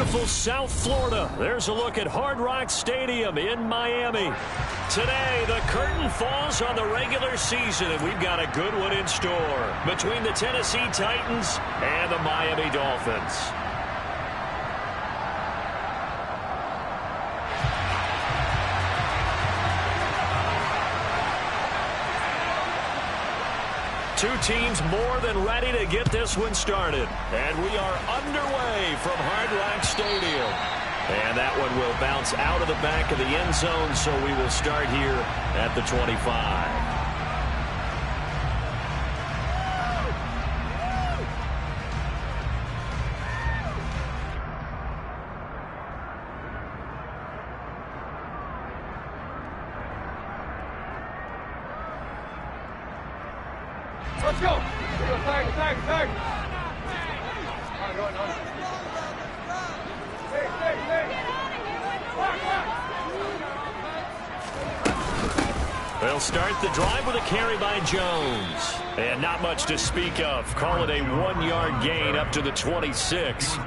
beautiful South Florida. There's a look at Hard Rock Stadium in Miami. Today, the curtain falls on the regular season, and we've got a good one in store between the Tennessee Titans and the Miami Dolphins. Two teams more than ready to get this one started. And we are underway from Hard Rock Stadium. And that one will bounce out of the back of the end zone, so we will start here at the 25. Let's go. Tag. They'll start the drive with a carry by Jones. And not much to speak of. Call it a 1-yard gain up to the 26.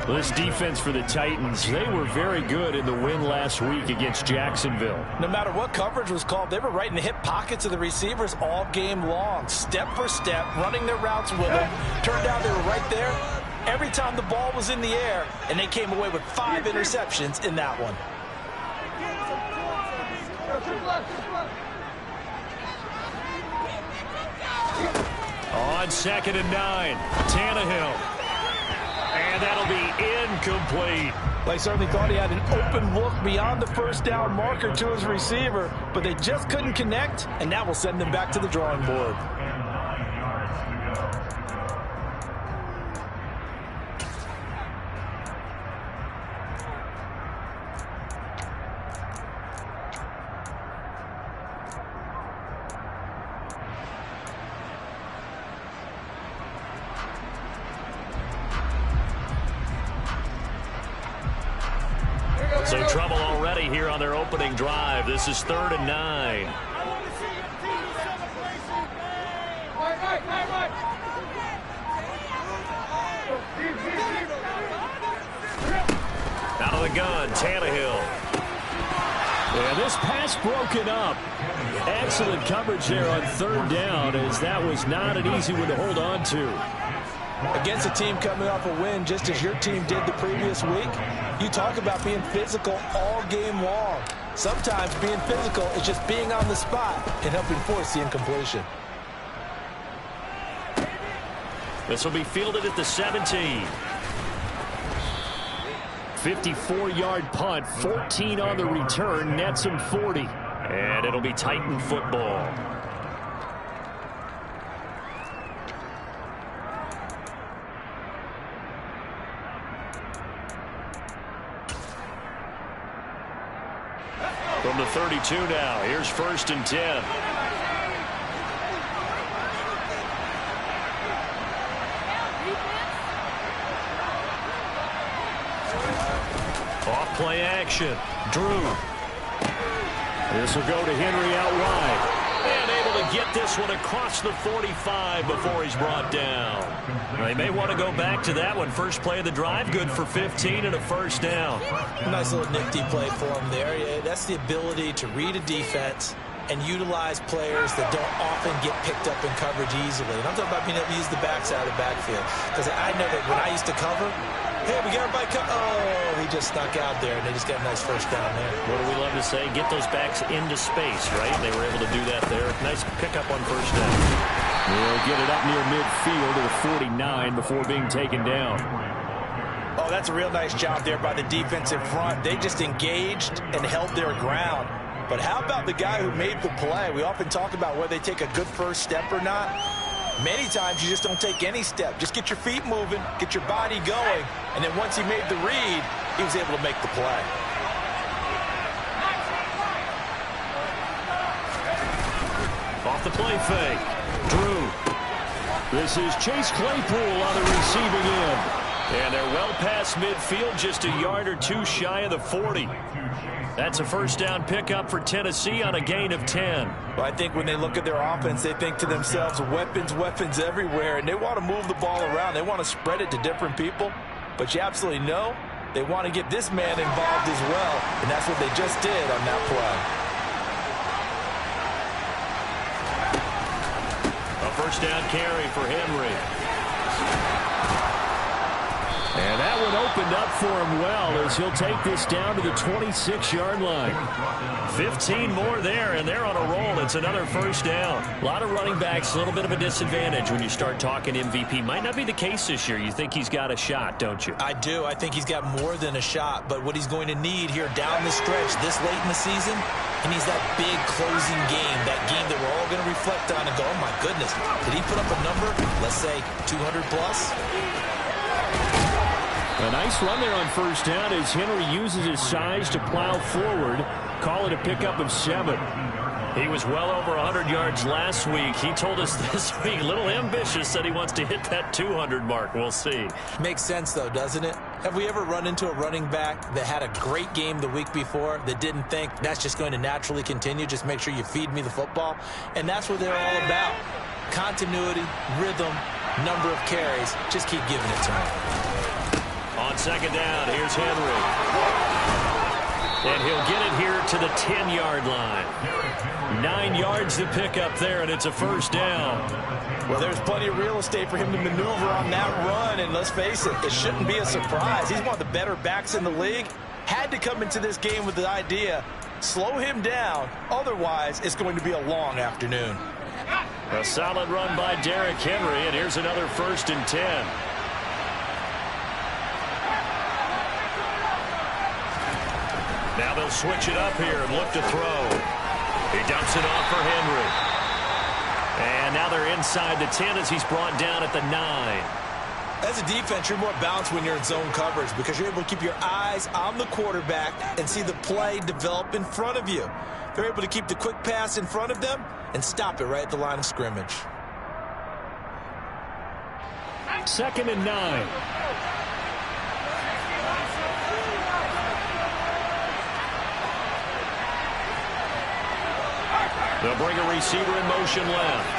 This defense for the Titans, they were very good in the win last week against Jacksonville. No matter what coverage was called, they were right in the hip pockets of the receivers all game long. Step for step, running their routes with them. Turned out they were right there every time the ball was in the air, and they came away with 5 interceptions in that one. On 2nd and 9, Tannehill. And that'll be incomplete. They certainly thought he had an open look beyond the first down marker to his receiver, but they just couldn't connect, and that will send them back to the drawing board. So trouble already here on their opening drive. This is 3rd and 9. Out of the gun, Tannehill. And this pass broken up. Excellent coverage there on 3rd down, as that was not an easy one to hold on to. Against a team coming off a win, just as your team did the previous week, you talk about being physical all game long. Sometimes being physical is just being on the spot and helping force the incompletion. This will be fielded at the 17. 54-yard punt, 14 on the return, nets him 40. And it'll be Titan football. From the 32 now, here's 1st and 10. Off play action. Drew. This will go to Henry out wide. And able to get this one across the 45 before he's brought down. They may want to go back to that one. First play of the drive, good for 15 and a 1st down. Nice little nifty play for him there. Yeah, that's the ability to read a defense and utilize players that don't often get picked up in coverage easily. And I'm talking about being able to use the backside of the backfield. Because I know that when I used to cover, hey, we got everybody come. Oh, he just snuck out there, and they just got a nice 1st down there. What do we love to say? Get those backs into space, right? They were able to do that there. Nice pickup on 1st down. They'll get it up near midfield to the 49 before being taken down. Oh, that's a real nice job there by the defense in front. They just engaged and held their ground. But how about the guy who made the play? We often talk about whether they take a good first step or not. Many times you just don't take any step. Just get your feet moving, get your body going, and then once he made the read, he was able to make the play. Off the play fake. Drew. This is Chase Claypool on the receiving end. And they're well past midfield, just a yard or two shy of the 40. That's a 1st down pickup for Tennessee on a gain of 10. Well, I think when they look at their offense, they think to themselves, weapons, weapons everywhere, and they want to move the ball around. They want to spread it to different people. But you absolutely know they want to get this man involved as well, and that's what they just did on that play. A first down carry for Henry. And that one opened up for him well as he'll take this down to the 26-yard line. 15 more there, and they're on a roll. It's another first down. A lot of running backs, a little bit of a disadvantage when you start talking MVP. Might not be the case this year. You think he's got a shot, don't you? I do. I think he's got more than a shot, but what he's going to need here down the stretch this late in the season, he needs that big closing game, that game that we're all going to reflect on and go, oh, my goodness, did he put up a number, let's say 200 plus? A nice run there on first down as Henry uses his size to plow forward. Call it a pickup of 7. He was well over 100 yards last week. He told us this week, a little ambitious, said he wants to hit that 200 mark. We'll see. Makes sense, though, doesn't it? Have we ever run into a running back that had a great game the week before that didn't think that's just going to naturally continue? Just make sure you feed me the football. And that's what they're all about. Continuity, rhythm, number of carries. Just keep giving it to him. On second down, here's Henry. And he'll get it here to the 10-yard line. 9 yards to pick up there, and it's a first down. Well, there's plenty of real estate for him to maneuver on that run, and let's face it, it shouldn't be a surprise. He's one of the better backs in the league. Had to come into this game with the idea, slow him down, otherwise it's going to be a long afternoon. A solid run by Derrick Henry, and here's another 1st and 10. Now they'll switch it up here and look to throw. He dumps it off for Henry. And now they're inside the 10 as he's brought down at the 9. As a defense, you're more balanced when you're in zone coverage because you're able to keep your eyes on the quarterback and see the play develop in front of you. They're able to keep the quick pass in front of them and stop it right at the line of scrimmage. 2nd and 9. They'll bring a receiver in motion left.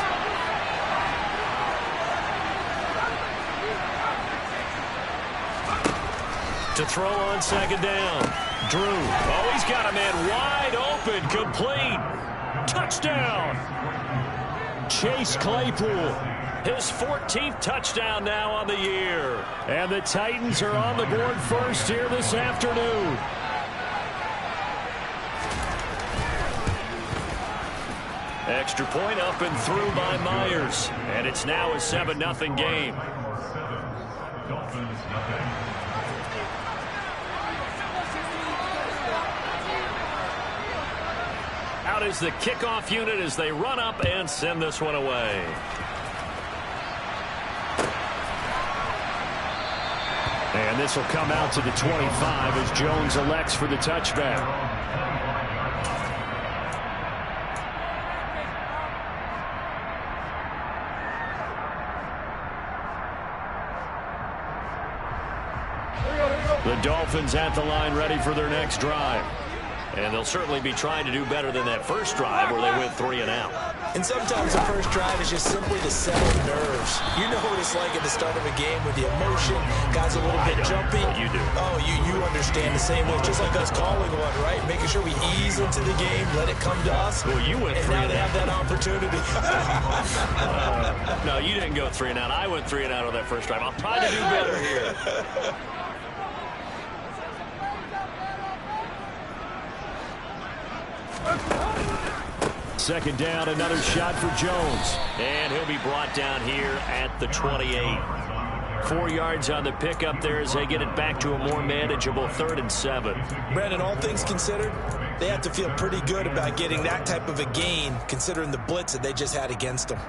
To throw on second down. Drew. Oh, he's got a man wide open. Complete. Touchdown. Chase Claypool. His 14th touchdown now on the year. And the Titans are on the board first here this afternoon. Extra point up and through by Myers. And it's now a 7-0 game. Out is the kickoff unit as they run up and send this one away. And this will come out to the 25 as Jones elects for the touchback. The Dolphins at the line ready for their next drive. And they'll certainly be trying to do better than that first drive where they went 3 and out. And sometimes the first drive is just simply to settle nerves. You know what it's like at the start of a game with the emotion. Guys a little bit jumpy. You do. Oh, you understand the same way. Just like us calling one, right? Making sure we ease into the game, let it come to us. Well, you went 3 and now and they have that opportunity. No, you didn't go 3 and out. I went 3 and out on that first drive. I'll try to do better here. Second down, another shot for Jones. And he'll be brought down here at the 28. 4 yards on the pickup there as they get it back to a more manageable 3rd and 7. Brandon, all things considered, they have to feel pretty good about getting that type of a gain considering the blitz that they just had against them.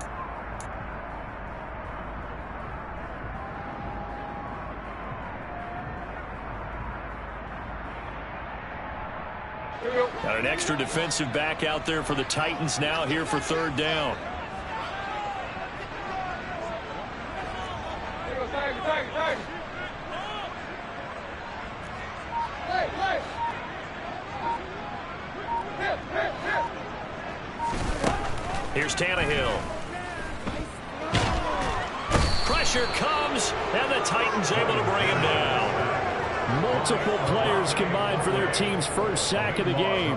Got an extra defensive back out there for the Titans now here for 3rd down. Here's Tannehill. Pressure comes, and the Titans able to bring him down. Multiple players combined for their team's first sack of the game.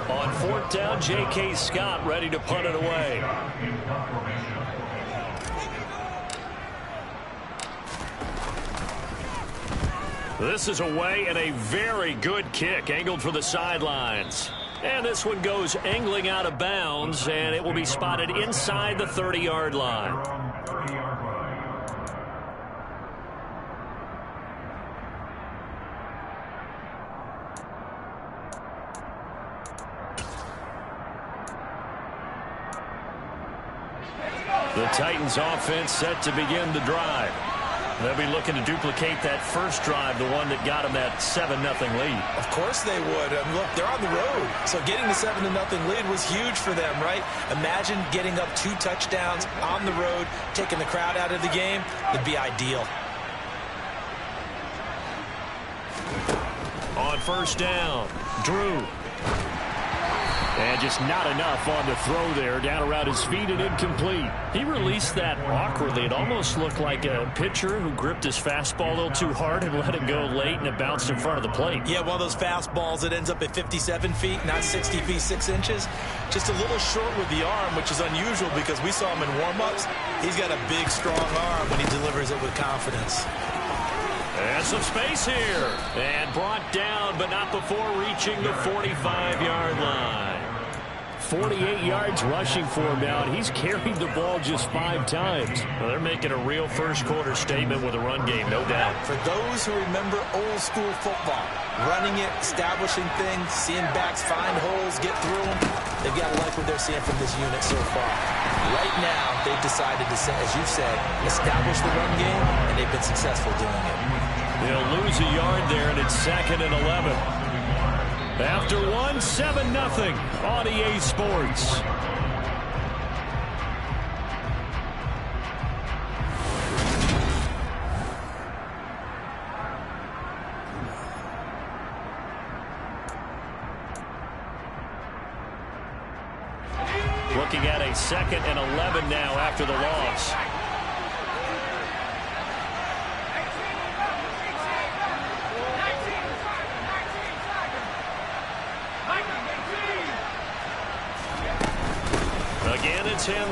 On 4th down, J.K. Scott ready to punt it away. This is away and a very good kick angled for the sidelines. And this one goes angling out of bounds, and it will be spotted inside the 30-yard line. The Titans offense set to begin the drive. They'll be looking to duplicate that first drive, the one that got them that 7-0 lead. Of course they would. Look, they're on the road. So getting the 7-0 lead was huge for them, right? Imagine getting up 2 touchdowns on the road, taking the crowd out of the game. That'd be ideal. On 1st down, Drew. And just not enough on the throw there. Down around his feet and incomplete. He released that awkwardly. It almost looked like a pitcher who gripped his fastball a little too hard and let it go late, and it bounced in front of the plate. Yeah, one of those fastballs that ends up at 57 feet, not 60 feet, 6 inches. Just a little short with the arm, which is unusual because we saw him in warm-ups. He's got a big, strong arm when he delivers it with confidence. And some space here. And brought down, but not before reaching the 45-yard line. 48 yards rushing for him now, and he's carried the ball just 5 times. Well, they're making a real first-quarter statement with a run game, no doubt. For those who remember old-school football, running it, establishing things, seeing backs find holes, get through them, they've got to like what they're seeing from this unit so far. Right now, they've decided to, as you said, establish the run game, and they've been successful doing it. They'll lose a yard there, and it's 2nd and 11. After 7-0 on EA Sports. Looking at a 2nd and 11 now after the loss. Again, it's Henry.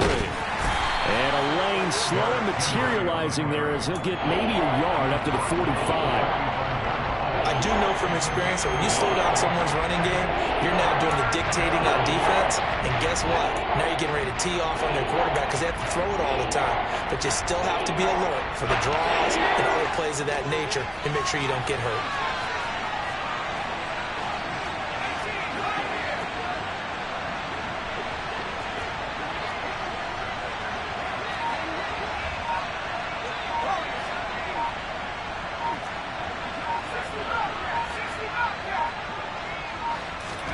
And a lane slow materializing there as he'll get maybe a yard up to the 45. I do know from experience that when you slow down someone's running game, you're now doing the dictating on defense. And guess what? Now you're getting ready to tee off on their quarterback because they have to throw it all the time. But you still have to be alert for the draws and other plays of that nature and make sure you don't get hurt.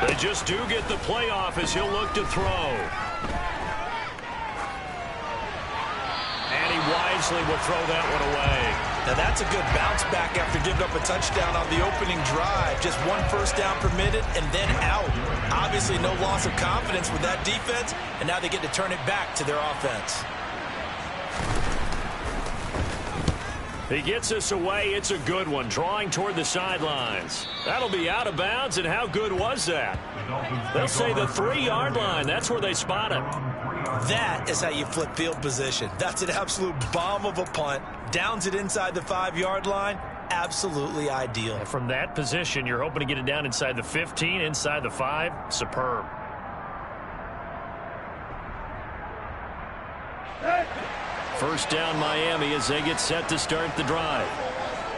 They just do get the playoff as he'll look to throw. And he wisely will throw that one away. Now that's a good bounce back after giving up a touchdown on the opening drive. Just 1 first down permitted and then out. Obviously no loss of confidence with that defense, and now they get to turn it back to their offense. He gets us away. It's a good one. Drawing toward the sidelines. That'll be out of bounds, and how good was that? They'll say the 3-yard line. That's where they spot him. That is how you flip field position. That's an absolute bomb of a punt. Downs it inside the 5-yard line. Absolutely ideal. And from that position, you're hoping to get it down inside the 15, inside the 5. Superb. First down Miami as they get set to start the drive.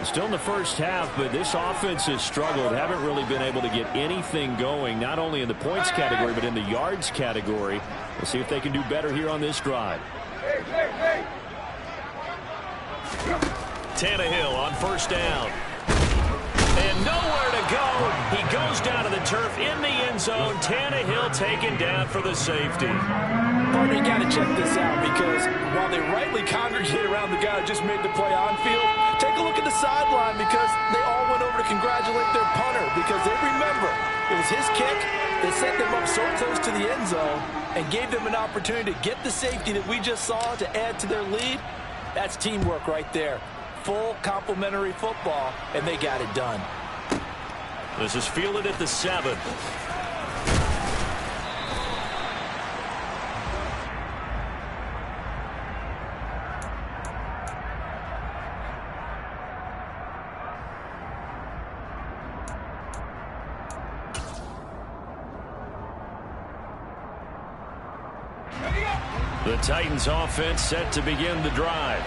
Still in the first half, but this offense has struggled. Haven't really been able to get anything going, not only in the points category, but in the yards category. We'll see if they can do better here on this drive. Tannehill on first down. And nowhere to go. He goes down to the turf in the end zone. Tannehill taken down for the safety. Partner, you got to check this out because while they rightly congregate around the guy who just made the play on field, take a look at the sideline because they all went over to congratulate their punter because they remember it was his kick. They set them up so close to the end zone and gave them an opportunity to get the safety that we just saw to add to their lead. That's teamwork right there. full complementary football, and they got it done. This is fielded at the 7. The Titans offense set to begin the drive.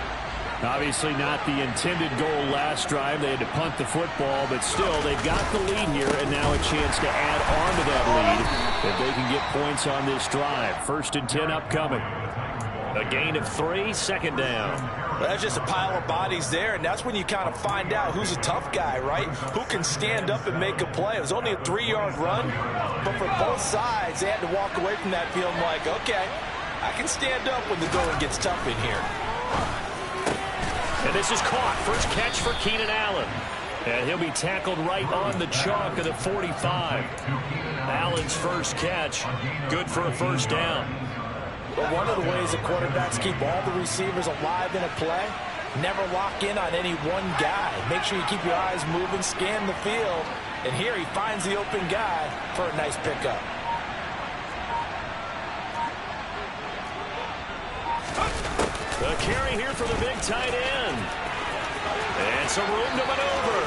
Obviously not the intended goal last drive. They had to punt the football, but still they've got the lead here, and now a chance to add on to that lead if they can get points on this drive. 1st and 10 upcoming. A gain of 3, 2nd down. Well, that's just a pile of bodies there, and that's when you kind of find out who's a tough guy, right? Who can stand up and make a play. It was only a 3-yard run, but for both sides, they had to walk away from that field like, okay, I can stand up when the going gets tough in here. And this is caught. First catch for Keenan Allen. And he'll be tackled right on the chalk of the 45. Allen's first catch, good for a 1st down. But one of the ways that quarterbacks keep all the receivers alive in a play, never lock in on any one guy. Make sure you keep your eyes moving, scan the field. And here he finds the open guy for a nice pickup. The carry here for the big tight end. And some room to maneuver.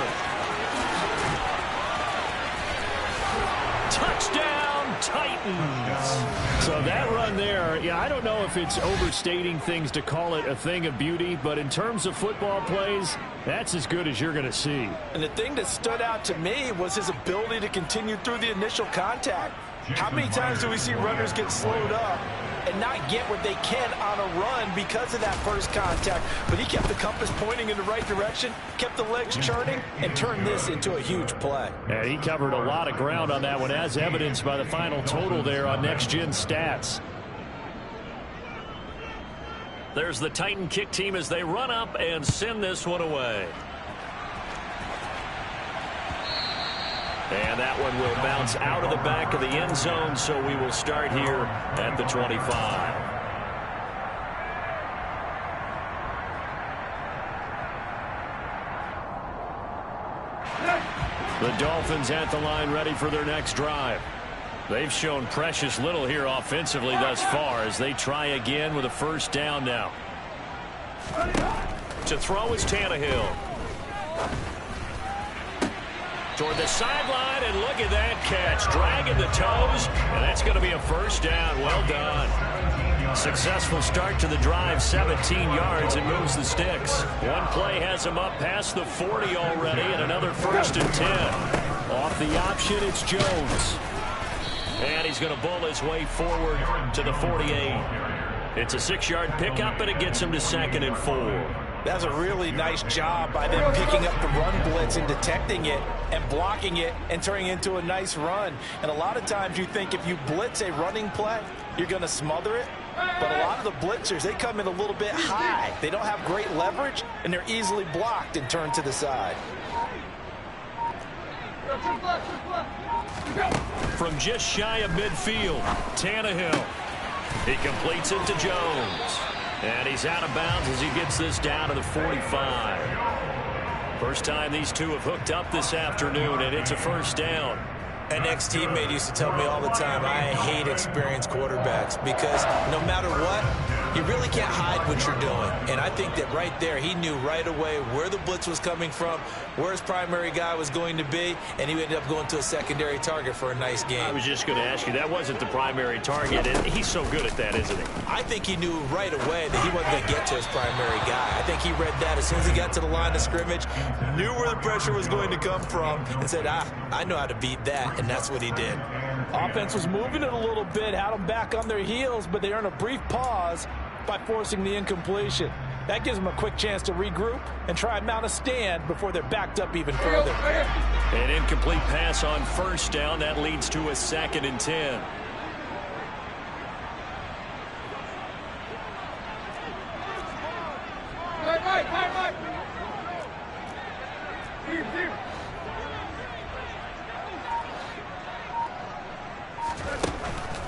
Touchdown, Titans. So that run there, yeah, I don't know if it's overstating things to call it a thing of beauty, but in terms of football plays, that's as good as you're going to see. And the thing that stood out to me was his ability to continue through the initial contact. How many times do we see runners get slowed up and not get what they can on a run because of that first contact? But he kept the compass pointing in the right direction, kept the legs churning, and turned this into a huge play. And he covered a lot of ground on that one, as evidenced by the final total there on Next Gen Stats. There's the Titan kick team as they run up and send this one away. And that one will bounce out of the back of the end zone, so we will start here at the 25. The Dolphins at the line ready for their next drive. They've shown precious little here offensively thus far as they try again with a 1st down now. To throw is Tannehill. Toward the sideline, and look at that catch. Dragging the toes, and that's going to be a 1st down. Well done. Successful start to the drive, 17 yards, and moves the sticks. One play has him up past the 40 already, and another 1st and 10. Off the option, it's Jones. And he's going to bull his way forward to the 48. It's a 6-yard pickup, and it gets him to 2nd and 4. That's a really nice job by them picking up the run blitz and detecting it and blocking it and turning it into a nice run. And a lot of times you think if you blitz a running play, you're going to smother it. But a lot of the blitzers, they come in a little bit high. They don't have great leverage, and they're easily blocked and turned to the side. From just shy of midfield, Tannehill. He completes it to Jones. And he's out of bounds as he gets this down to the 45. First time these two have hooked up this afternoon, and it's a 1st down. An ex-teammate used to tell me all the time, I hate experienced quarterbacks because no matter what, you really can't hide what you're doing. And I think that right there, he knew right away where the blitz was coming from, where his primary guy was going to be, and he ended up going to a secondary target for a nice game. I was just going to ask you, that wasn't the primary target, and he's so good at that, isn't he? I think he knew right away that he wasn't going to get to his primary guy. I think he read that as soon as he got to the line of scrimmage, knew where the pressure was going to come from, and said, I know how to beat that. And that's what he did. Offense was moving it a little bit, had them back on their heels, but they earned a brief pause by forcing the incompletion. That gives them a quick chance to regroup and try and mount a stand before they're backed up even further. An incomplete pass on 1st down. That leads to a 2nd and 10.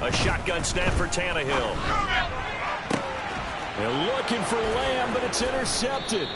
A shotgun snap for Tannehill. They're looking for Lamb, but it's intercepted.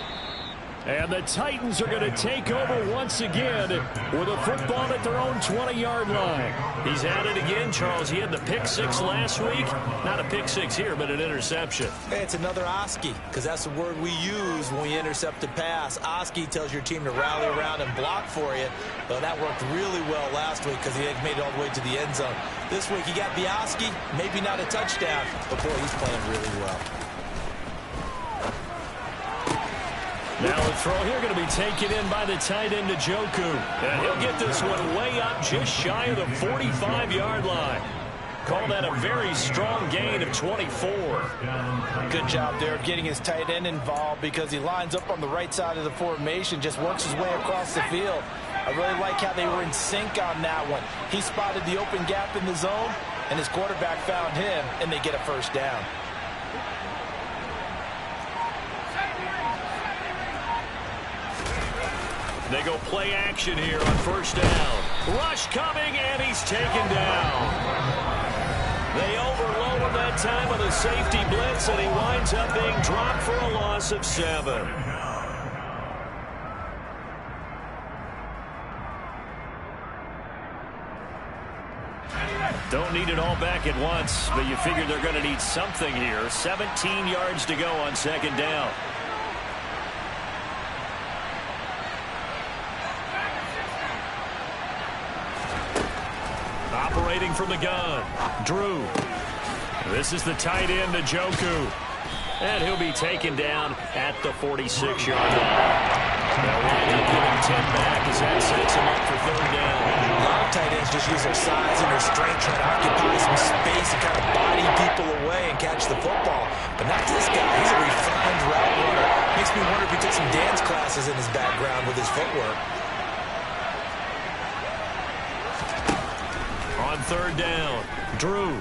And the Titans are going to take over once again with a football at their own 20-yard line. He's at it again, Charles. He had the pick six last week. Not a pick six here, but an interception. Hey, it's another Oski, because that's the word we use when we intercept a pass. Oski tells your team to rally around and block for you. Well, that worked really well last week because he had made it all the way to the end zone. This week he got the Oski, maybe not a touchdown, but boy, he's playing really well. Now a throw here going to be taken in by the tight end, Njoku. And he'll get this one way up just shy of the 45-yard line. Call that a very strong gain of 24. Good job there getting his tight end involved because he lines up on the right side of the formation, just works his way across the field. I really like how they were in sync on that one. He spotted the open gap in the zone, and his quarterback found him, and they get a first down. They go play action here on first down. Rush coming, and he's taken down. They overload him that time with a safety blitz, and he winds up being dropped for a loss of 7. Don't need it all back at once, but you figure they're going to need something here. 17 yards to go on second down. Operating from the gun, Drew. This is the tight end, Njoku. And he'll be taken down at the 46-yard line. They'll wind up giving 10 back as that sets him up for third down. A lot of tight ends just use their size and their strength trying to occupy some space and kind of body people away and catch the football. But not this guy. He's a refined route runner. Makes me wonder if he took some dance classes in his background with his footwork. On third down, Drew.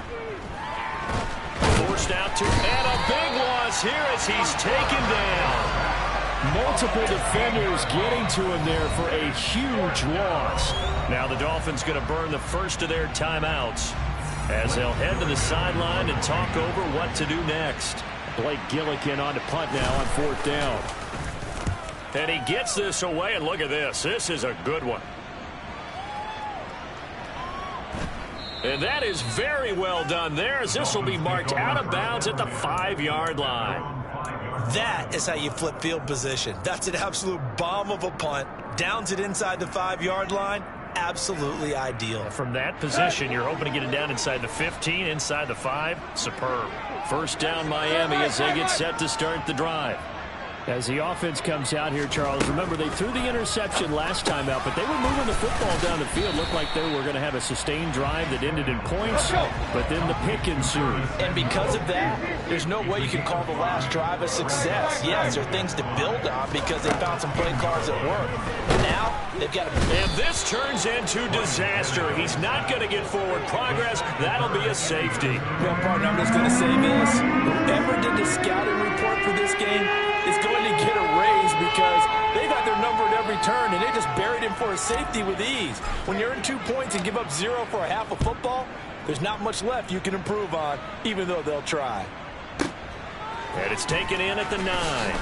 Forced out to, and a big loss here as he's taken down. Multiple defenders getting to him there for a huge loss. Now the Dolphins going to burn the first of their timeouts as they'll head to the sideline and talk over what to do next. Blake Gillikin on to punt now on fourth down. And he gets this away, and look at this. This is a good one. And that is very well done there, as this will be marked out of bounds at the 5-yard line. That is how you flip field position. That's an absolute bomb of a punt. Downs it inside the 5-yard line. Absolutely ideal. From that position, you're hoping to get it down inside the 15, inside the 5. Superb. First down, Miami, as they get set to start the drive. As the offense comes out here, Charles, remember they threw the interception last time out, but they were moving the football down the field. Looked like they were going to have a sustained drive that ended in points, but then the pick ensued. And because of that, there's no way you can call the last drive a success. Yes, there are things to build on because they found some play calls that work. But now, they've got to... And this turns into disaster. He's not going to get forward progress. That'll be a safety. Well, partner, I'm just going to say this. Whoever did the scouting report for this game is going to get a raise because they got their number at every turn, and they just buried him for a safety with ease. When you earn 2 points and give up 0 for a half of football, there's not much left you can improve on, even though they'll try. And it's taken in at the 9.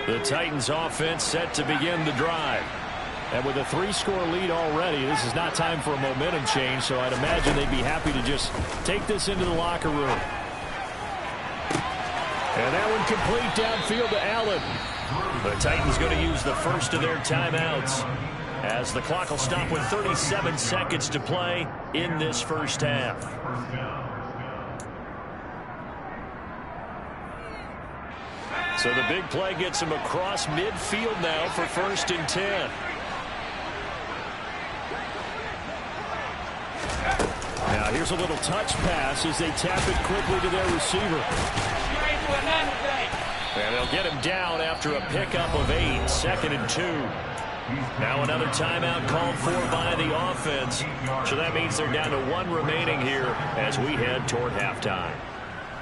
The Titans offense set to begin the drive. And with a 3-score lead already, this is not time for a momentum change, so I'd imagine they'd be happy to just take this into the locker room. And that one complete downfield to Allen. The Titans going to use the first of their timeouts as the clock will stop with 37 seconds to play in this first half. So the big play gets him across midfield now for 1st and 10. Now here's a little touch pass as they tap it quickly to their receiver. And they'll get him down after a pickup of 8, 2nd and 2. Now another timeout called for by the offense. So that means they're down to 1 remaining here as we head toward halftime.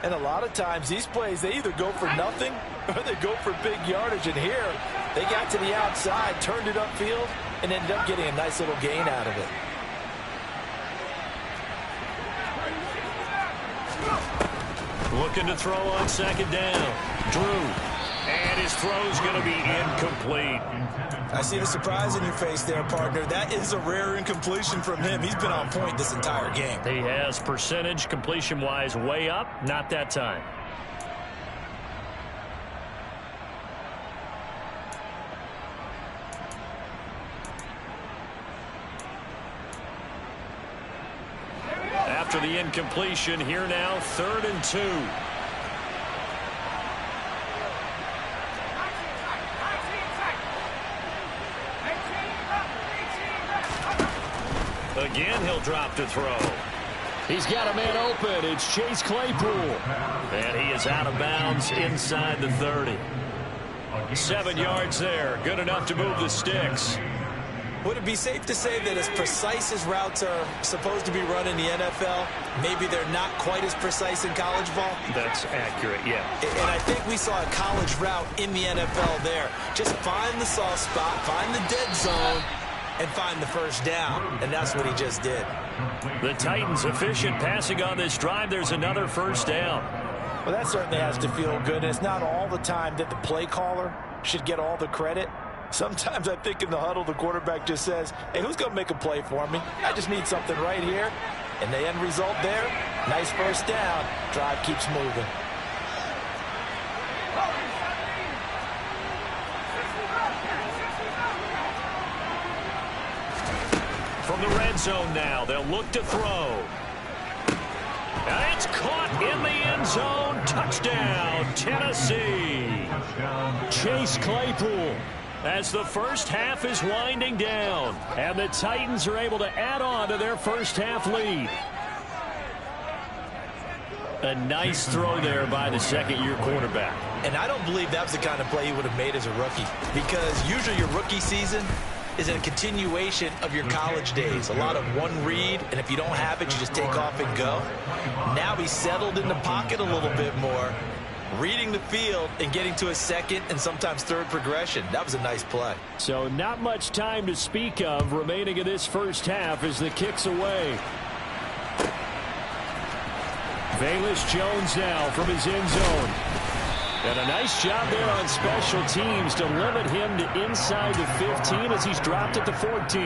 And a lot of times these plays, they either go for nothing or they go for big yardage. And here, They got to the outside, turned it upfield, and ended up getting a nice little gain out of it. Looking to throw on second down. Drew. And his throw's going to be incomplete. I see the surprise in your face there, partner. That is a rare incompletion from him. He's been on point this entire game. He has percentage completion-wise way up. Not that time. After the incompletion, here now, 3rd and 2. Again, he'll drop to throw. He's got a man open. It's Chase Claypool. And he is out of bounds inside the 30. 7 yards there. Good enough to move the sticks. Would it be safe to say that as precise as routes are supposed to be run in the NFL, maybe they're not quite as precise in college ball? That's accurate, yeah. And I think we saw a college route in the NFL there. Just find the soft spot, find the dead zone, and find the first down. And that's what he just did. The Titans efficient passing on this drive. There's another first down. Well, that certainly has to feel good. And it's not all the time that the play caller should get all the credit. Sometimes I think in the huddle, the quarterback just says, hey, who's going to make a play for me? I just need something right here. And the end result there, nice first down. Drive keeps moving. From the red zone now, they'll look to throw. And it's caught in the end zone. Touchdown, Tennessee. Chase Claypool. As the first half is winding down, and the Titans are able to add on to their first half lead. A nice throw there by the second-year quarterback. And I don't believe that was the kind of play he would have made as a rookie, because usually your rookie season is a continuation of your college days. A lot of one read, and if you don't have it, you just take off and go. Now he's settled in the pocket a little bit more, reading the field and getting to a second and sometimes third progression. That was a nice play. So not much time to speak of remaining in this first half as the kick's away. Velus Jones now from his end zone. And a nice job there on special teams to limit him to inside the 15 as he's dropped at the 14.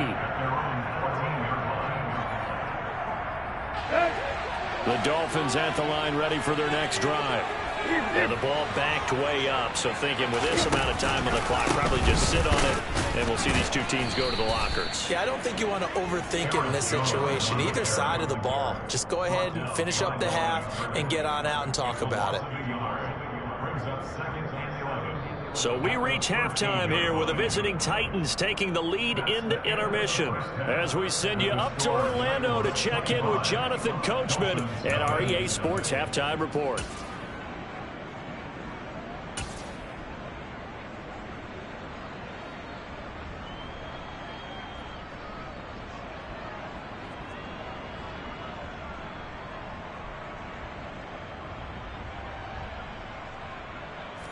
The Dolphins at the line ready for their next drive. And the ball backed way up, so thinking with this amount of time on the clock, probably just sit on it, and we'll see these two teams go to the lockers. Yeah, I don't think you want to overthink it in this situation. Either side of the ball. Just go ahead and finish up the half and get on out and talk about it. So we reach halftime here with the visiting Titans taking the lead into intermission. As we send you up to Orlando to check in with Jonathan Coachman at our EA Sports Halftime Report.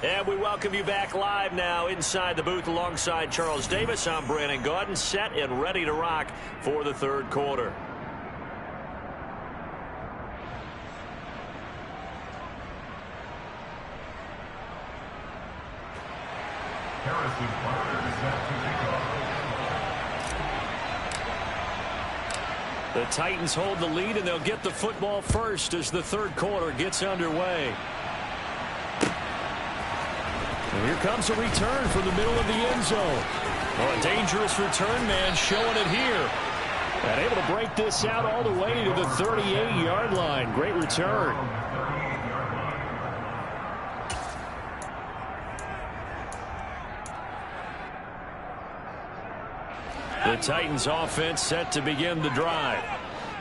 And we welcome you back live now inside the booth alongside Charles Davis. I'm Brandon Gaudin, set and ready to rock for the third quarter. The Titans hold the lead, and they'll get the football first as the third quarter gets underway. And here comes a return from the middle of the end zone. Well, a dangerous return man showing it here. And able to break this out all the way to the 38-yard line. Great return. The Titans offense set to begin the drive.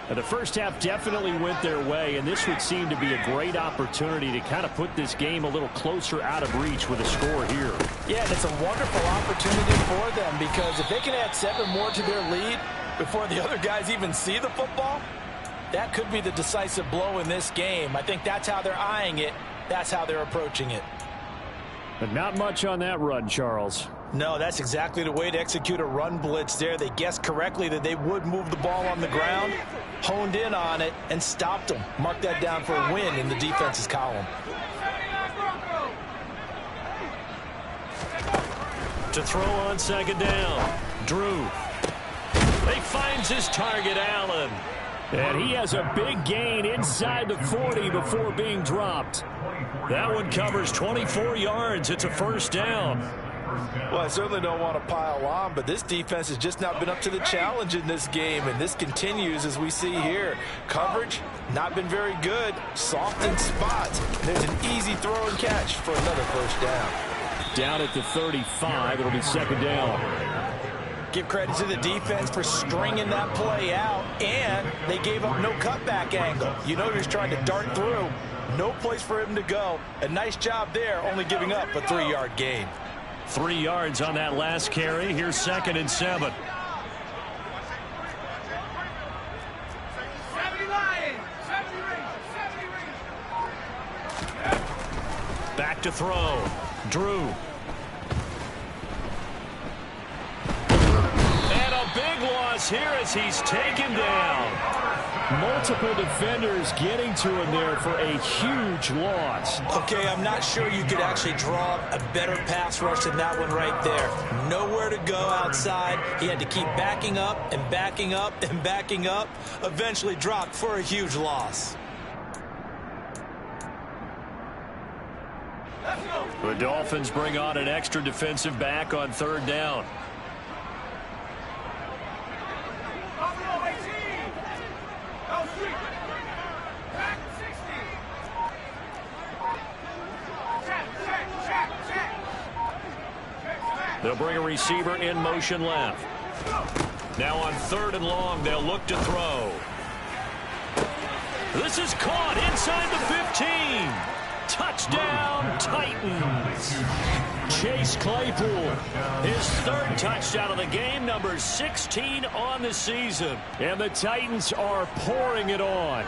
The first half definitely went their way, and this would seem to be a great opportunity to kind of put this game a little closer out of reach with a score here. Yeah, and it's a wonderful opportunity for them, because if they can add 7 more to their lead before the other guys even see the football, that could be the decisive blow in this game. I think that's how they're eyeing it. That's how they're approaching it. But not much on that run, Charles. No, that's exactly the way to execute a run blitz there. They guessed correctly that they would move the ball on the ground, honed in on it, and stopped them. Mark that down for a win in the defense's column. To throw on second down. Drew. He finds his target, Allen. And he has a big gain inside the 40 before being dropped. That one covers 24 yards. It's a first down. Well, I certainly don't want to pile on, but this defense has just not been up to the challenge in this game, and this continues as we see here. Coverage, not been very good. Soft in spots. There's an easy throw and catch for another first down. Down at the 35, it'll be second down. Give credit to the defense for stringing that play out, and they gave up no cutback angle. You know he's trying to dart through. No place for him to go. A nice job there, only giving up a 3-yard gain. 3 yards on that last carry. Here's 2nd and 7. Back to throw. Drew. And a big loss here as he's taken down. Multiple defenders getting to him there for a huge loss. Okay, I'm not sure you could actually draw a better pass rush than that one right there. Nowhere to go outside. He had to keep backing up and backing up and backing up. Eventually dropped for a huge loss. The Dolphins bring on an extra defensive back on 3rd down. They'll bring a receiver in motion left. Now on 3rd and long, they'll look to throw. This is caught inside the 15. Touchdown, Titans. Chase Claypool, his 3rd touchdown of the game, number 16 on the season. And the Titans are pouring it on.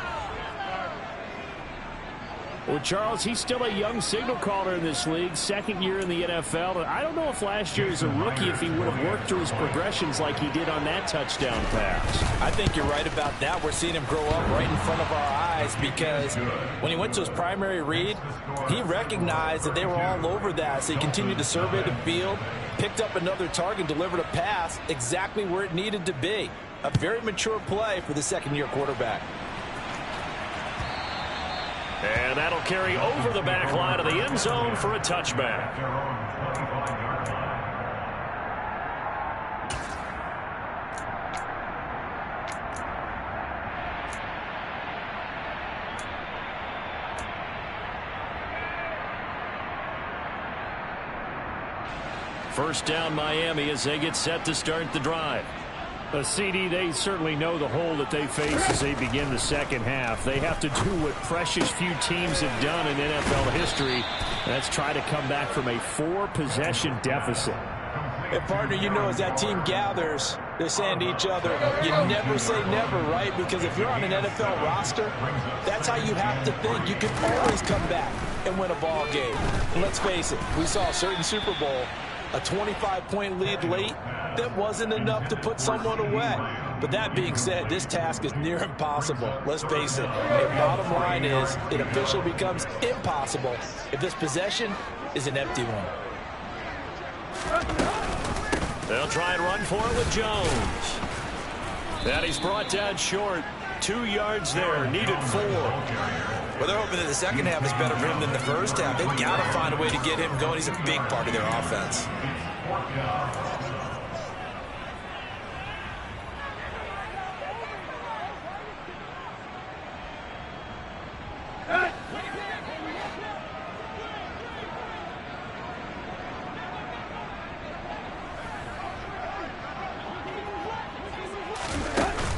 Well, Charles, he's still a young signal caller in this league, 2nd year in the NFL. And I don't know if last year as a rookie if he would have worked through his progressions like he did on that touchdown pass. I think you're right about that. We're seeing him grow up right in front of our eyes because when he went to his primary read, he recognized that they were all over that. So he continued to survey the field, picked up another target, delivered a pass exactly where it needed to be. A very mature play for the 2nd-year quarterback. And that'll carry over the back line of the end zone for a touchback. First down, Miami, as they get set to start the drive. CD, they certainly know the hole that they face as they begin the second half. They have to do what precious few teams have done in NFL history. That's try to come back from a 4-possession deficit. And, partner, you know, as that team gathers, they're saying to each other, you never say never, right? Because if you're on an NFL roster, that's how you have to think. You can always come back and win a ball game. And let's face it, we saw a certain Super Bowl, a 25-point lead late, that wasn't enough to put someone away. But that being said, this task is near impossible. Let's face it. The bottom line is it officially becomes impossible if this possession is an empty one. They'll try and run for it with Jones. And he's brought down short. 2 yards there. Needed 4. Well, they're hoping that the second half is better for him than the first half. They've got to find a way to get him going. He's a big part of their offense.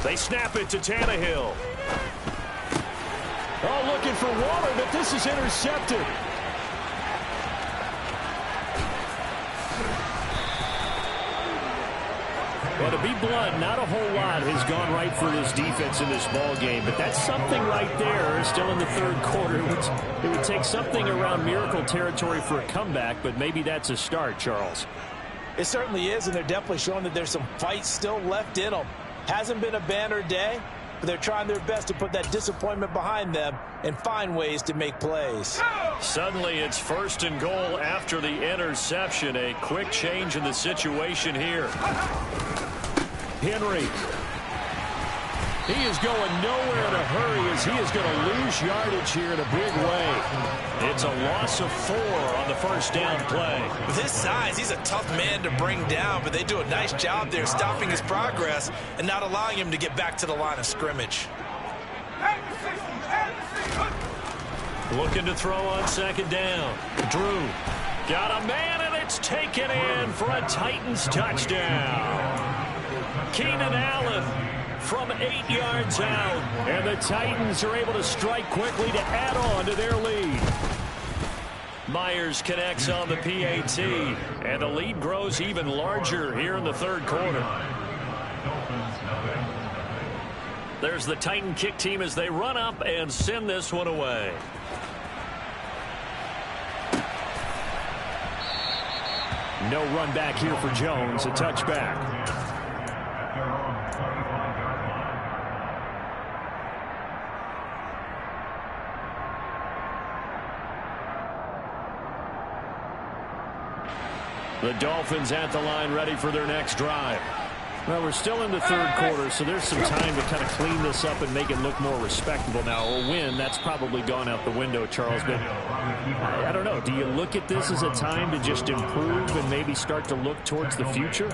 They snap it to Tannehill. Oh, looking for Waller, but this is intercepted. Well, to be blunt, not a whole lot has gone right for this defense in this ball game, but that's something right there. Still in the 3rd quarter. It would take something around miracle territory for a comeback, but maybe that's a start, Charles. It certainly is, and they're definitely showing that there's some fight still left in them. Hasn't been a banner day, but they're trying their best to put that disappointment behind them and find ways to make plays. Suddenly it's 1st and goal after the interception. A quick change in the situation here. Henry. He is going nowhere in a hurry as he is going to lose yardage here in a big way. It's a loss of 4 on the first down play. With his size, he's a tough man to bring down, but they do a nice job there stopping his progress and not allowing him to get back to the line of scrimmage. Looking to throw on 2nd down. Drew got a man, and it's taken in for a Titans touchdown. Keenan Allen from 8 yards out, and the Titans are able to strike quickly to add on to their lead. Myers connects on the PAT, and the lead grows even larger here in the 3rd quarter. There's the Titan kick team as they run up and send this one away. No run back here for Jones, a touchback. The Dolphins at the line ready for their next drive. Well, we're still in the 3rd quarter, so there's some time to kind of clean this up and make it look more respectable. Now, a win, that's probably gone out the window, Charles. But I don't know. Do you look at this as a time to just improve and maybe start to look towards the future?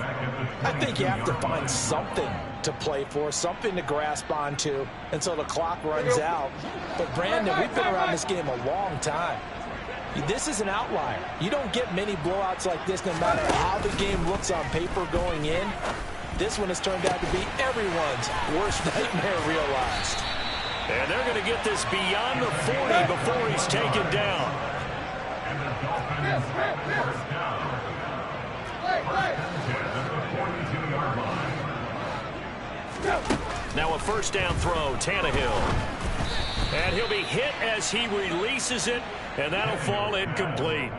I think you have to find something to play for, something to grasp onto until the clock runs out. But, Brandon, we've been around this game a long time. This is an outlier. You don't get many blowouts like this no matter how the game looks on paper going in. This one has turned out to be everyone's worst nightmare realized. And they're going to get this beyond the 40 before he's taken down. Now a 1st down throw, Tannehill. And he'll be hit as he releases it, and that'll fall incomplete.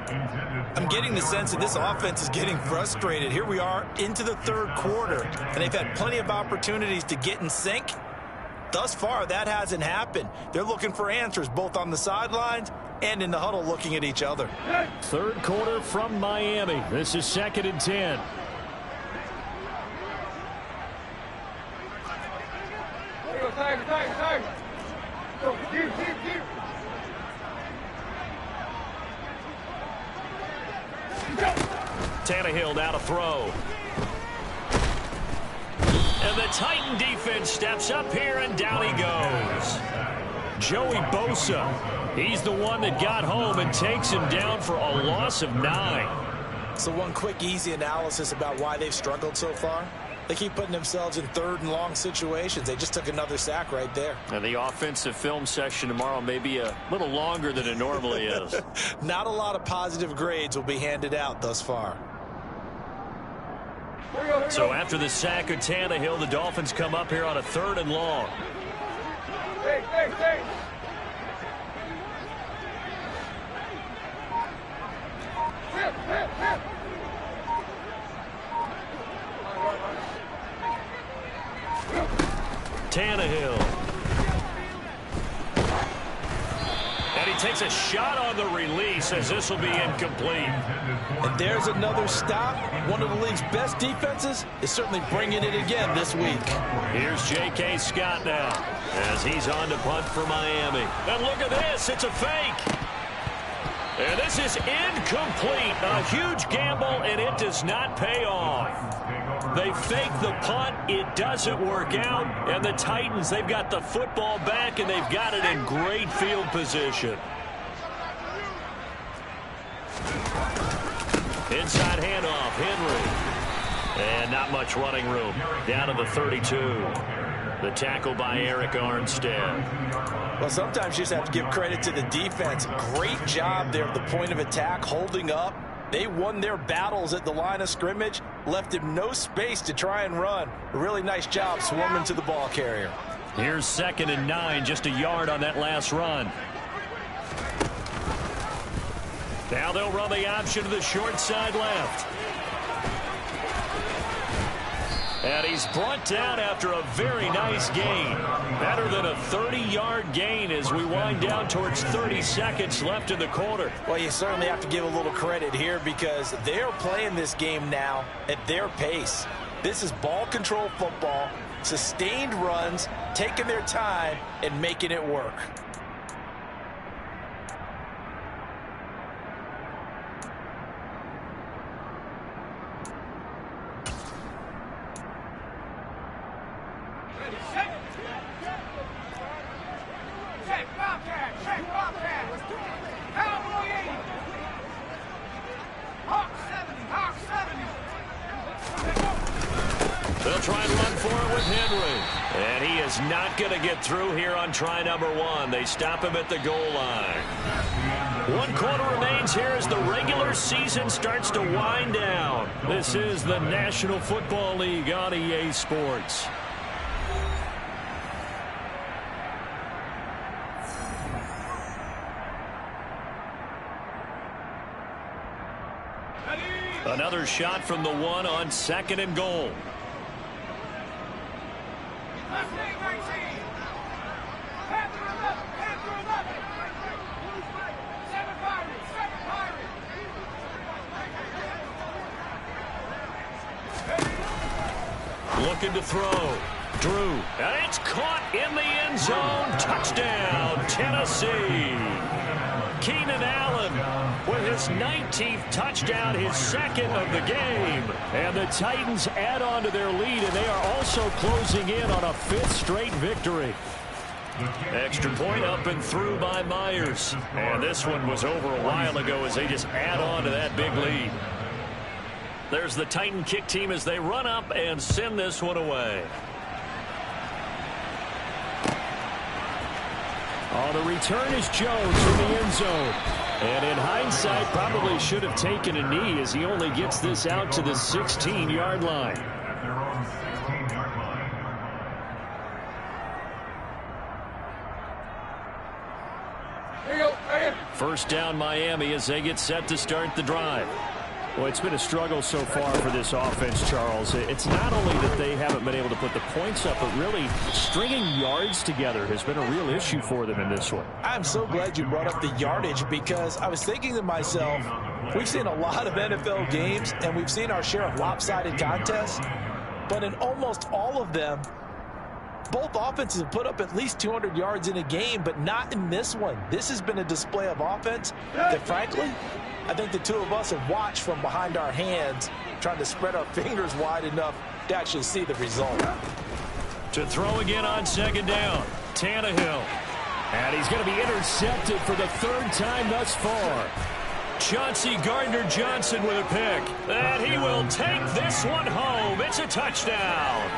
I'm getting the sense that this offense is getting frustrated. Here we are into the 3rd quarter, and they've had plenty of opportunities to get in sync. Thus far, that hasn't happened. They're looking for answers both on the sidelines and in the huddle looking at each other. 3rd quarter from Miami. This is 2nd and 10. Tannehill now to throw. And the Titan defense steps up here, and down he goes. Joey Bosa, he's the one that got home and takes him down for a loss of 9. So one quick, easy analysis about why they've struggled so far. They keep putting themselves in 3rd and long situations. They just took another sack right there. And the offensive film session tomorrow may be a little longer than it normally is. Not a lot of positive grades will be handed out thus far. So after the sack of Tannehill, the Dolphins come up here on a 3rd and long. Hey. Tannehill. And he takes a shot on the release as this will be incomplete. And there's another stop. One of the league's best defenses is certainly bringing it again this week. Here's J.K. Scott now as he's on to punt for Miami. And look at this. It's a fake. And this is incomplete. A huge gamble, and it does not pay off. They fake the punt. It doesn't work out. And the Titans, they've got the football back, and they've got it in great field position. Inside handoff, Henry. And not much running room. Down to the 32. The tackle by Eric Armstead. Well, sometimes you just have to give credit to the defense. Great job there at the point of attack, holding up. They won their battles at the line of scrimmage, left him no space to try and run. A really nice job swarming to the ball carrier. Here's 2nd and 9, just a yard on that last run. Now they'll run the option to the short side left. And he's brought down after a very nice gain. Better than a 30-yard gain as we wind down towards 30 seconds left in the quarter. Well, you certainly have to give a little credit here because they're playing this game now at their pace. This is ball control football, sustained runs, taking their time, and making it work. They'll try and run for it with Henry. And he is not going to get through here on try number 1. They stop him at the goal line. 1 quarter remains here as the regular season starts to wind down. This is the National Football League on EA Sports. Another shot from the 1 on 2nd and goal. Looking to throw. Drew. And it's caught in the end zone. Touchdown, Tennessee. Keenan Allen with his 19th touchdown, his 2nd of the game. And the Titans add on to their lead, and they are also closing in on a 5th straight victory. Extra point up and through by Myers. And this one was over a while ago as they just add on to that big lead. There's the Titan kick team as they run up and send this one away. Oh, the return is Jones from the end zone. And in hindsight, probably should have taken a knee as he only gets this out to the 16-yard line. First down Miami as they get set to start the drive. Well, it's been a struggle so far for this offense, Charles. It's not only that they haven't been able to put the points up, but really stringing yards together has been a real issue for them in this one. I'm so glad you brought up the yardage because I was thinking to myself, we've seen a lot of NFL games and we've seen our share of lopsided contests, but in almost all of them, both offenses have put up at least 200 yards in a game, but not in this one. This has been a display of offense that, frankly, I think the two of us have watched from behind our hands, trying to spread our fingers wide enough to actually see the result. To throw again on 2nd down, Tannehill. And he's going to be intercepted for the 3rd time thus far. Chauncey Gardner-Johnson with a pick. And he will take this one home. It's a touchdown.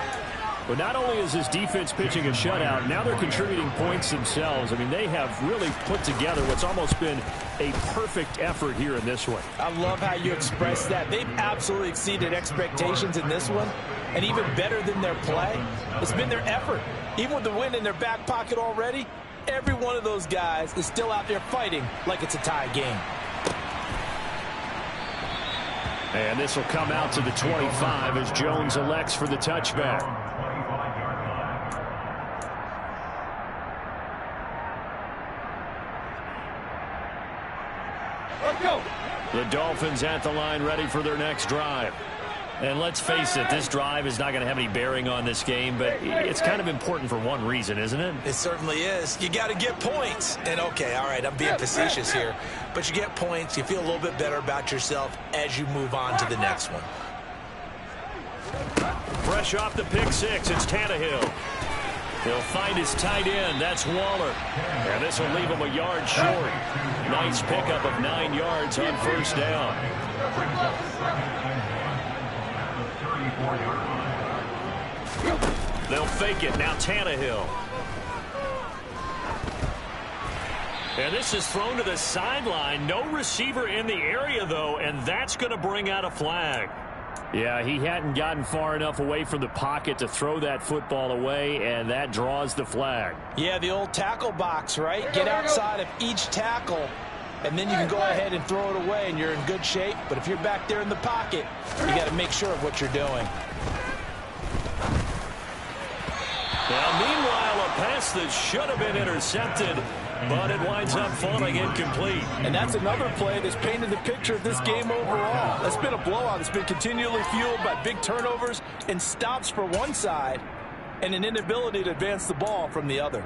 But not only is this defense pitching a shutout, now they're contributing points themselves. I mean, they have really put together what's almost been a perfect effort here in this one. I love how you express that. They've absolutely exceeded expectations in this one, and even better than their play, it's been their effort. Even with the win in their back pocket already, every one of those guys is still out there fighting like it's a tie game. And this will come out to the 25 as Jones elects for the touchback. The Dolphins at the line ready for their next drive. And let's face it, this drive is not going to have any bearing on this game, but it's kind of important for one reason, isn't it? It certainly is. You got to get points. And, okay, all right, I'm being facetious here. But you get points, you feel a little bit better about yourself as you move on to the next one. Fresh off the pick six, it's Tannehill. He'll find his tight end. That's Waller. And this will leave him a yard short. Nice pickup of 9 yards on first down. They'll fake it. Now Tannehill. And this is thrown to the sideline. No receiver in the area, though, and that's going to bring out a flag. Yeah, he hadn't gotten far enough away from the pocket to throw that football away, and that draws the flag. Yeah, the old tackle box, right? Get outside of each tackle, and then you can go ahead and throw it away, and you're in good shape. But if you're back there in the pocket, you got to make sure of what you're doing. pass that should have been intercepted, but it winds up falling incomplete. And that's another play that's painted the picture of this game overall. It's been a blowout. It's been continually fueled by big turnovers and stops for one side and an inability to advance the ball from the other.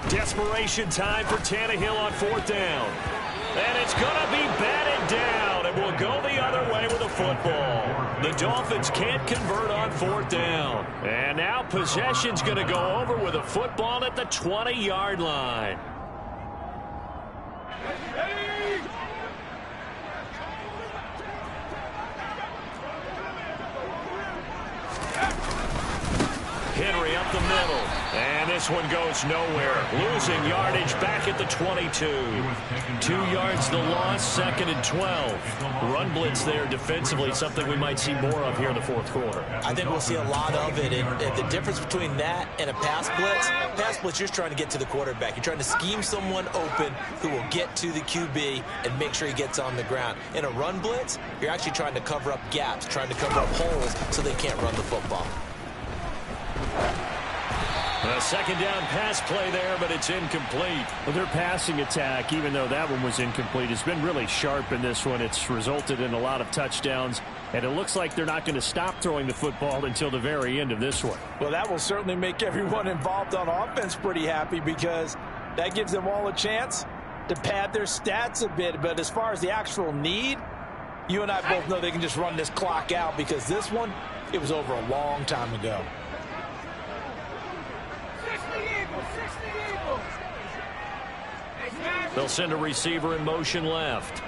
Desperation time for Tannehill on 4th down. And it's going to be batted down, and will go the other way with a football. The Dolphins can't convert on 4th down. And now possession's going to go over with a football at the 20-yard line. Henry up the middle, and this one goes nowhere. Losing yardage back at the 22. 2 yards the loss, 2nd and 12. Run blitz there defensively, something we might see more of here in the 4th quarter. I think we'll see a lot of it, and the difference between that and a pass blitz, you're trying to get to the quarterback. You're trying to scheme someone open who will get to the QB and make sure he gets on the ground. In a run blitz, you're actually trying to cover up gaps, trying to cover up holes so they can't run the football. A 2nd down pass play there, but it's incomplete. Well, their passing attack, even though that one was incomplete, has been really sharp in this one. It's resulted in a lot of touchdowns, and it looks like they're not going to stop throwing the football until the very end of this one. Well, that will certainly make everyone involved on offense pretty happy, because that gives them all a chance to pad their stats a bit. But as far as the actual need, you and I both know they can just run this clock out, because this one, it was over a long time ago. They'll send a receiver in motion left.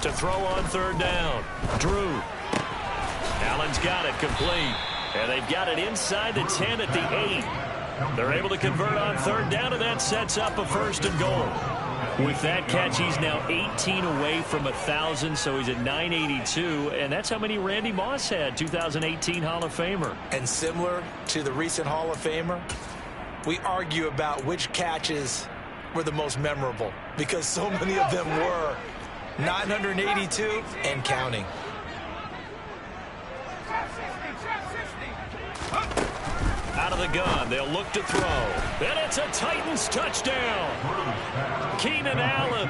To throw on 3rd down. Drew. Allen's got it complete. And they've got it inside the 10 at the 8. They're able to convert on 3rd down, and that sets up a 1st and goal. With that catch, he's now 18 away from 1,000, so he's at 982, and that's how many Randy Moss had, 2018 Hall of Famer. And similar to the recent Hall of Famer, we argue about which catches were the most memorable, because so many of them were 982 and counting. Out of the gun, they'll look to throw. And it's a Titans touchdown. Keenan Allen,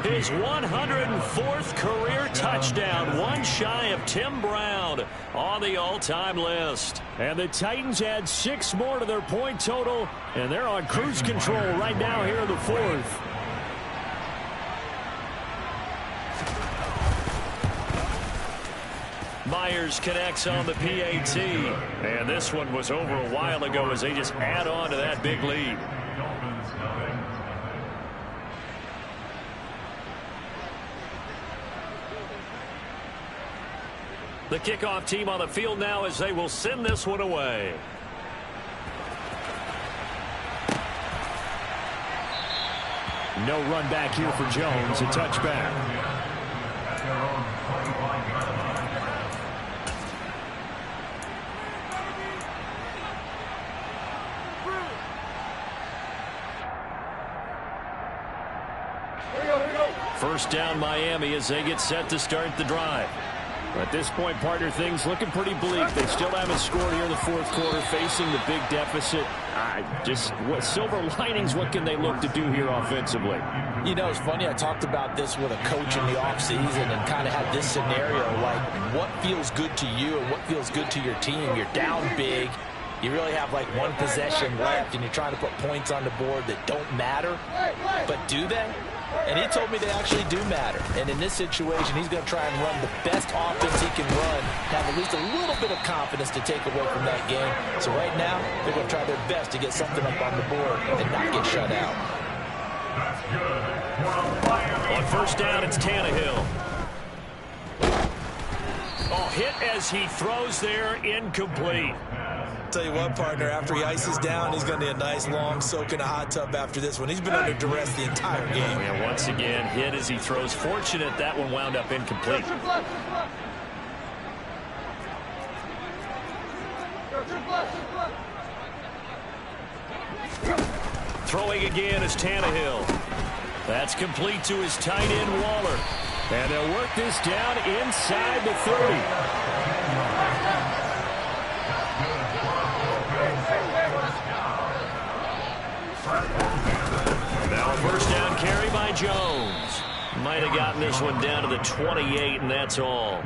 his 104th career touchdown, one shy of Tim Brown on the all-time list. And the Titans add 6 more to their point total, and they're on cruise control right now here in the 4th. Myers connects on the PAT. And this one was over a while ago as they just add on to that big lead. The kickoff team on the field now as they will send this one away. No run back here for Jones. A touchback. First down Miami as they get set to start the drive. At this point, partner, things looking pretty bleak. They still haven't scored here in the 4th quarter, facing the big deficit. Just what silver linings, what can they look to do here offensively? You know, it's funny, I talked about this with a coach in the offseason and kind of had this scenario, like what feels good to you and what feels good to your team. You're down big. You really have like one possession left, and you're trying to put points on the board that don't matter. But do they? And he told me they actually do matter. And in this situation, he's going to try and run the best offense he can run, have at least a little bit of confidence to take away from that game. So right now, they're going to try their best to get something up on the board and not get shut out. On first down, it's Tannehill. Oh, hit as he throws there, incomplete. tell you what, partner, after he ices down, he's going to need a nice long soak in a hot tub after this one. He's been under duress the entire game. Yeah, once again, hit as he throws. Fortunate that one wound up incomplete. Throwing again is Tannehill. That's complete to his tight end, Waller. And they'll work this down inside the 30. Now a first down carry by Jones. Might have gotten this one down to the 28, and that's all.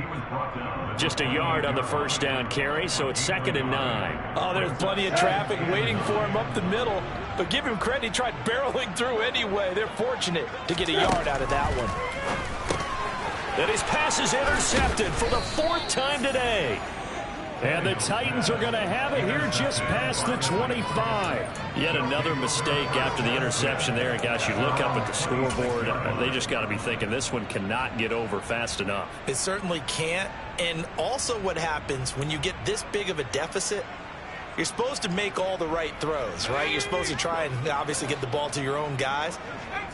Just a yard on the first down carry, so it's 2nd and 9. Oh, there's plenty of traffic waiting for him up the middle. But give him credit, he tried barreling through anyway. They're fortunate to get a yard out of that one. And his pass is intercepted for the 4th time today. And the Titans are going to have it here just past the 25. Yet another mistake after the interception there. And gosh, you look up at the scoreboard, they just got to be thinking this one cannot get over fast enough. It certainly can't. And also what happens when you get this big of a deficit, you're supposed to make all the right throws, right? You're supposed to try and obviously get the ball to your own guys.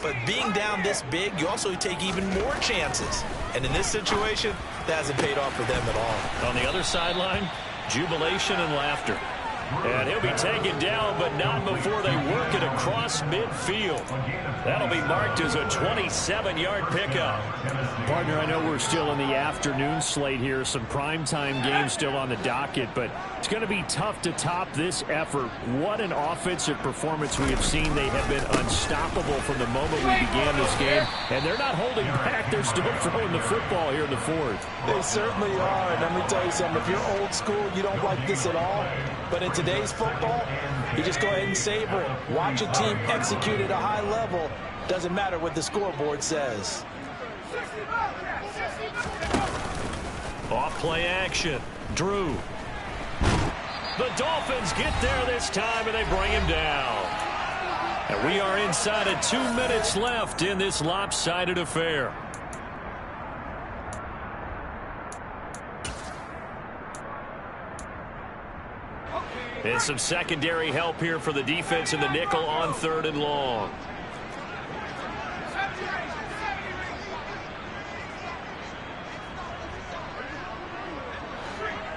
But being down this big, you also take even more chances. And in this situation, that hasn't paid off for them at all. On the other sideline, jubilation and laughter. And he'll be taken down, but not before they work it across midfield. That'll be marked as a 27-yard pickup. Partner, I know we're still in the afternoon slate here. Some primetime games still on the docket, but it's going to be tough to top this effort. What an offensive performance we have seen. They have been unstoppable from the moment we began this game, and they're not holding back. They're still throwing the football here in the 4th. They certainly are, and let me tell you something. If you're old school, you don't like this at all. But in today's football, you just go ahead and savor it. Watch a team execute at a high level. Doesn't matter what the scoreboard says. Off play action. Drew. The Dolphins get there this time, and they bring him down. And we are inside of 2 minutes left in this lopsided affair. And some secondary help here for the defense in the nickel on 3rd and long.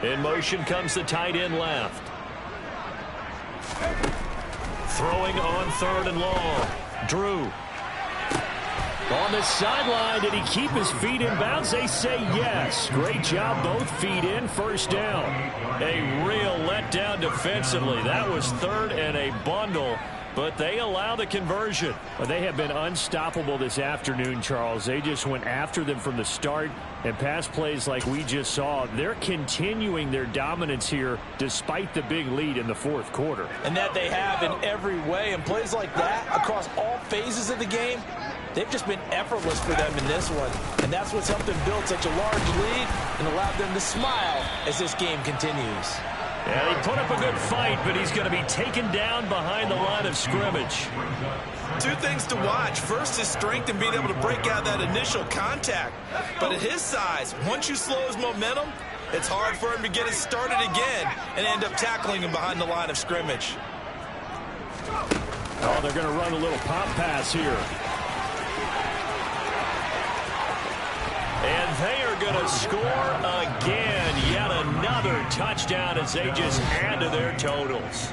In motion comes the tight end left. Throwing on 3rd and long. Drew. On the sideline, did he keep his feet in bounds? They say yes. Great job, both feet in, first down. A real letdown defensively. That was 3rd and a bundle, but they allow the conversion. Well, they have been unstoppable this afternoon, Charles. They just went after them from the start, and pass plays like we just saw. They're continuing their dominance here despite the big lead in the 4th quarter. And that they have in every way, and plays like that across all phases of the game, they've just been effortless for them in this one. And that's what's helped them build such a large lead and allowed them to smile as this game continues. Yeah, he put up a good fight, but he's going to be taken down behind the line of scrimmage. 2 things to watch. First, his strength in being able to break out that initial contact. But at his size, once you slow his momentum, it's hard for him to get it started again and end up tackling him behind the line of scrimmage. Oh, they're going to run a little pop pass here. And they are going to score again. Yet another touchdown as they just add to their totals.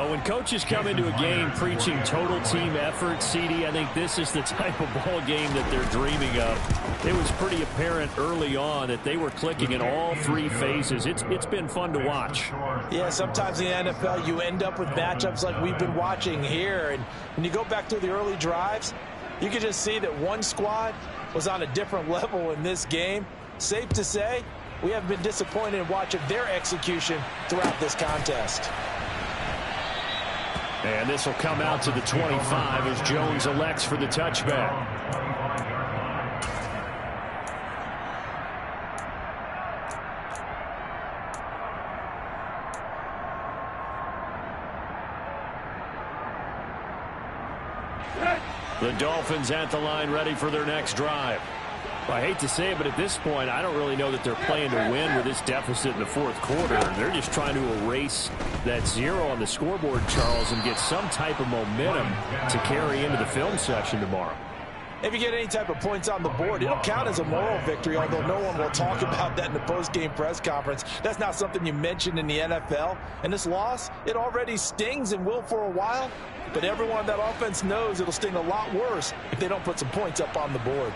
When coaches come into a game preaching total team effort, CD, I think this is the type of ball game that they're dreaming of. It was pretty apparent early on that they were clicking in all 3 phases. It's been fun to watch. Yeah, sometimes in the NFL you end up with matchups like we've been watching here. And when you go back to the early drives, you can just see that one squad was on a different level in this game. Safe to say, we have been disappointed in watching their execution throughout this contest. And this will come out to the 25 as Jones elects for the touchback. The Dolphins at the line ready for their next drive. I hate to say it, but at this point, I don't really know that they're playing to win with this deficit in the fourth quarter. They're just trying to erase that 0 on the scoreboard, Charles, and get some type of momentum to carry into the film session tomorrow. If you get any type of points on the board, it'll count as a moral victory, although no one will talk about that in the post-game press conference. That's not something you mention in the NFL. And this loss, it already stings and will for a while, but everyone on that offense knows it'll sting a lot worse if they don't put some points up on the board.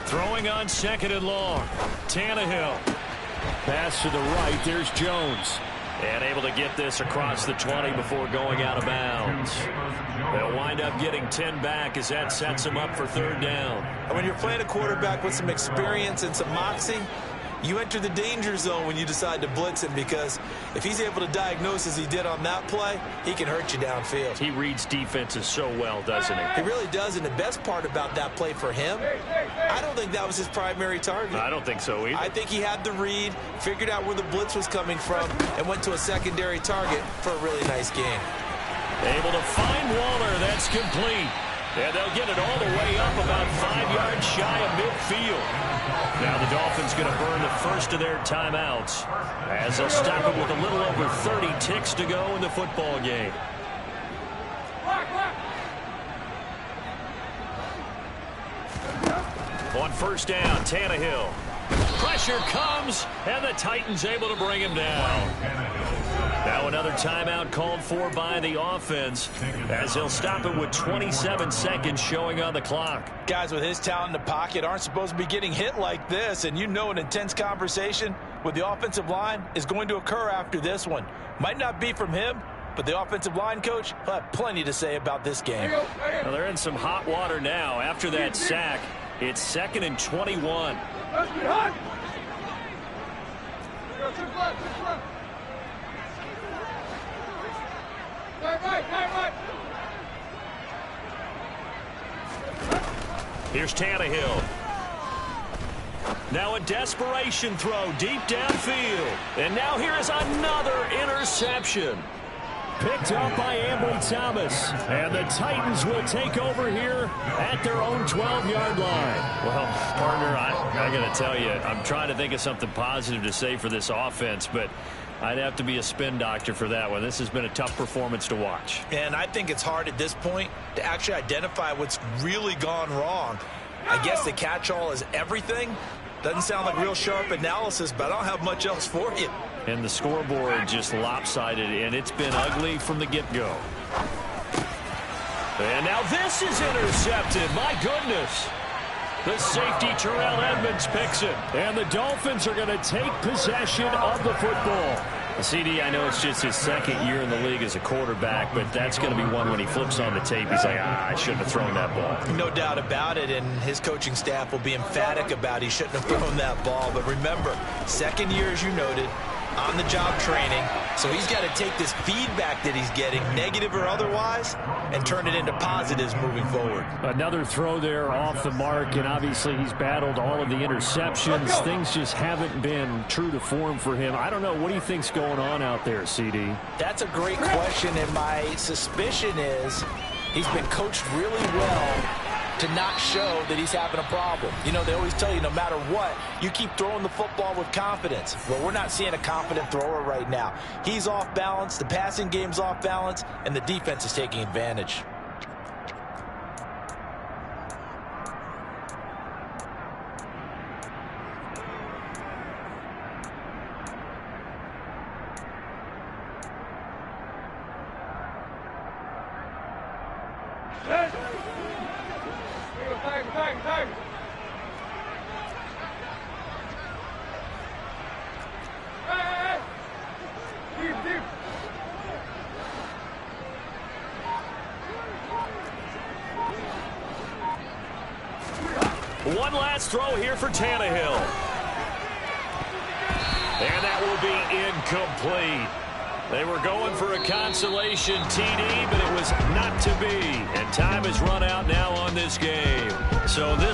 Throwing on 2nd and long. Tannehill. Pass to the right. There's Jones. And able to get this across the 20 before going out of bounds. They'll wind up getting 10 back as that sets them up for 3rd down. And when you're playing a quarterback with some experience and some moxie, you enter the danger zone when you decide to blitz him, because if he's able to diagnose as he did on that play, he can hurt you downfield. He reads defenses so well, doesn't he? He really does, and the best part about that play for him, I don't think that was his primary target. I don't think so either. I think he had the read, figured out where the blitz was coming from, and went to a secondary target for a really nice gain. Able to find Waller. That's complete. And they'll get it all the way up about 5 yards shy of midfield. Now the Dolphins going to burn the first of their timeouts as they'll stop it with a little over 30 ticks to go in the football game. On 1st down, Tannehill. Pressure comes, and the Titans able to bring him down. Now another timeout called for by the offense as they'll stop it with 27 seconds showing on the clock. Guys with his talent in the pocket aren't supposed to be getting hit like this, and you know an intense conversation with the offensive line is going to occur after this one. Might not be from him, but the offensive line coach will have plenty to say about this game. Well, they're in some hot water now after that sack. It's 2nd and 21. Here's Tannehill. Now a desperation throw deep downfield. And now here is another interception. Picked up by Ambry Thomas. And the Titans will take over here at their own 12-yard line. Well, partner, I got to tell you, I'm trying to think of something positive to say for this offense, but I'd have to be a spin doctor for that one. This has been a tough performance to watch. And I think it's hard at this point to actually identify what's really gone wrong. I guess the catch-all is everything. Doesn't sound like real sharp analysis, but I don't have much else for you. And the scoreboard just lopsided, and it's been ugly from the get-go. And now this is intercepted. My goodness. The safety, Terrell Edmonds, picks it. And the Dolphins are going to take possession of the football. CD, I know it's just his 2nd year in the league as a quarterback, but that's going to be one when he flips on the tape. He's like, I shouldn't have thrown that ball. No doubt about it, and his coaching staff will be emphatic about he shouldn't have thrown that ball. But remember, 2nd year, as you noted, on-the-job training. So he's got to take this feedback that he's getting, negative or otherwise, and turn it into positives moving forward. Another throw there off the mark, and obviously he's battled all of the interceptions. Things just haven't been true to form for him. I don't know. What do you think's going on out there, CD? That's a great question, and my suspicion is he's been coached really well to not show that he's having a problem. You know, they always tell you no matter what, you keep throwing the football with confidence. Well, we're not seeing a confident thrower right now. He's off balance, the passing game's off balance, and the defense is taking advantage. One last throw here for Tannehill. And that will be incomplete. They were going for a consolation TD, but it was not to be. And time has run out now on this game. So this